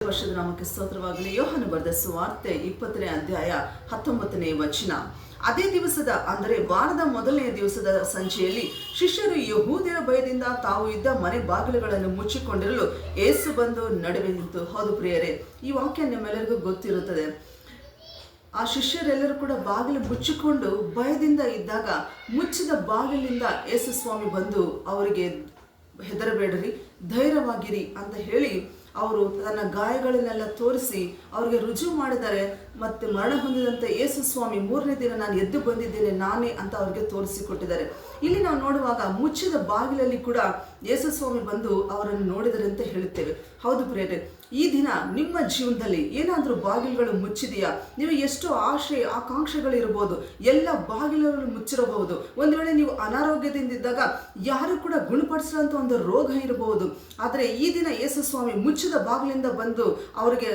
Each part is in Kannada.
ವರ್ಷದ ನಾಮಕ್ಕೆ ಸ್ತೋತ್ರವಾಗಲಿ. ಯೋಹಾನ ಬರೆದ ಸುವಾರ್ತೆ 20ನೇ ಅಧ್ಯಾಯ 19ನೇ ವಚನ. ಅದೇ ದಿವಸದ ಅಂದರೆ ವಾರದ ಮೊದಲನೆಯ ದಿವಸದ ಸಂಜೆಯಲ್ಲಿ ಶಿಷ್ಯರು ಯಹೂದ್ಯರ ಭಯದಿಂದ ತಾವು ಇದ್ದ ಮನೆ ಬಾಗಿಲುಗಳನ್ನು ಮುಚ್ಚಿಕೊಂಡಿರಲು ಯೇಸು ಬಂದು ನಡುವೆ ನಿಂತು. ಹೌದು ಪ್ರಿಯರೇ, ಈ ವಾಕ್ಯ ನಿಮ್ಮೆಲ್ಲರಿಗೂ ಗೊತ್ತಿರುತ್ತದೆ. ಆ ಶಿಷ್ಯರೆಲ್ಲರೂ ಕೂಡ ಬಾಗಿಲು ಮುಚ್ಚಿಕೊಂಡು ಭಯದಿಂದ ಇದ್ದಾಗ ಮುಚ್ಚಿದ ಬಾಗಿಲಿಂದ ಯೇಸು ಸ್ವಾಮಿ ಬಂದು ಅವರಿಗೆ ಹೆದರಬೇಡ್ರಿ, ಧೈರ್ಯವಾಗಿರಿ ಅಂತ ಹೇಳಿ ಅವರು ತನ್ನ ಗಾಯಗಳನ್ನೆಲ್ಲ ತೋರಿಸಿ ಅವರಿಗೆ ರುಜುವು ಮಾಡಿದ್ದಾರೆ. ಮತ್ತು ಮರಣ ಹೊಂದಿದಂಥ ಯೇಸು ಸ್ವಾಮಿ 3ನೇ ದಿನ ನಾನು ಎದ್ದು ಬಂದಿದ್ದೇನೆ ನಾನೇ ಅಂತ ಅವ್ರಿಗೆ ತೋರಿಸಿಕೊಟ್ಟಿದ್ದಾರೆ. ಇಲ್ಲಿ ನಾವು ನೋಡುವಾಗ ಮುಚ್ಚಿದ ಬಾಗಿಲಲ್ಲಿ ಕೂಡ ಯೇಸು ಸ್ವಾಮಿ ಬಂದು ಅವರನ್ನು ನೋಡಿದರೆ ಅಂತ ಹೇಳುತ್ತೇವೆ. ಹೌದು ಪ್ರಿಯರೇ, ಈ ದಿನ ನಿಮ್ಮ ಜೀವನದಲ್ಲಿ ಏನಾದರೂ ಬಾಗಿಲುಗಳು ಮುಚ್ಚಿದೆಯಾ? ನೀವು ಎಷ್ಟು ಆಶೆ ಆಕಾಂಕ್ಷೆಗಳಿರ್ಬೋದು, ಎಲ್ಲ ಬಾಗಿಲುಗಳು ಮುಚ್ಚಿರಬಹುದು. ಒಂದು ವೇಳೆ ನೀವು ಅನಾರೋಗ್ಯದಿಂದಿದ್ದಾಗ ಯಾರು ಕೂಡ ಗುಣಪಡಿಸಿದಂಥ ಒಂದು ರೋಗ ಇರಬಹುದು. ಆದರೆ ಈ ದಿನ ಯೇಸು ಸ್ವಾಮಿ ಮುಚ್ಚಿದ ಬಾಗಿಲಿಂದ ಬಂದು ಅವರಿಗೆ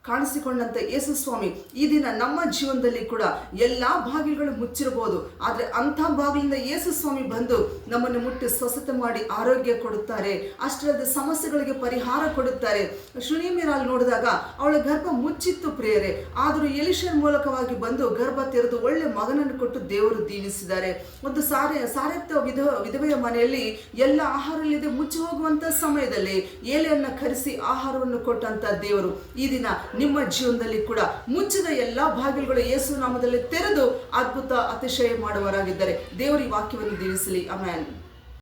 ಕಾಣಿಸಿಕೊಂಡಂತ ಯೇಸು ಸ್ವಾಮಿ ಈ ದಿನ ನಮ್ಮ ಜೀವನದಲ್ಲಿ ಕೂಡ ಎಲ್ಲ ಬಾಗಿಲುಗಳು ಮುಚ್ಚಿರಬಹುದು, ಆದರೆ ಅಂಥ ಬಾಗಿಲಿಂದ ಯೇಸು ಸ್ವಾಮಿ ಬಂದು ನಮ್ಮನ್ನು ಮುಟ್ಟಿ ಸ್ವಸ್ಥತೆ ಮಾಡಿ ಆರೋಗ್ಯ ಕೊಡುತ್ತಾರೆ. ಅಷ್ಟಲ್ಲದೆ ಸಮಸ್ಯೆಗಳಿಗೆ ಪರಿಹಾರ ಕೊಡುತ್ತಾರೆ. ಶುನೇಮಿಯರಲ್ಲಿ ನೋಡಿದಾಗ ಅವಳ ಗರ್ಭ ಮುಚ್ಚಿತ್ತು ಪ್ರಿಯರೇ, ಆದರೂ ಎಲಿಷನ ಮೂಲಕವಾಗಿ ಬಂದು ಗರ್ಭ ತೆರೆದು ಒಳ್ಳೆ ಮಗನನ್ನು ಕೊಟ್ಟು ದೇವರು ದೀವಿಸಿದ್ದಾರೆ. ಒಂದು ಸಾರೆತ್ತ ವಿಧವೆಯ ಮನೆಯಲ್ಲಿ ಎಲ್ಲ ಆಹಾರವಿಲ್ಲದೆ ಮುಚ್ಚಿ ಹೋಗುವಂತ ಸಮಯದಲ್ಲಿ ಏಲೆಯನ್ನು ಕರೆಸಿ ಆಹಾರವನ್ನು ಕೊಟ್ಟಂತ ದೇವರು ಈ ದಿನ ನಿಮ್ಮ ಜೀವನದಲ್ಲಿ ಕೂಡ ಮುಚ್ಚಿದ ಎಲ್ಲಾ ಬಾಗಿಲುಗಳು ಯೇಸು ನಾಮದಲ್ಲಿ ತೆರೆದು ಅದ್ಭುತ ಅತಿಶಯ ಮಾಡುವವರಾಗಿದ್ದಾರೆ. ದೇವರು ಈ ವಾಕ್ಯವನ್ನು ದೀವಿಸಲಿ. ಆಮೆನ್.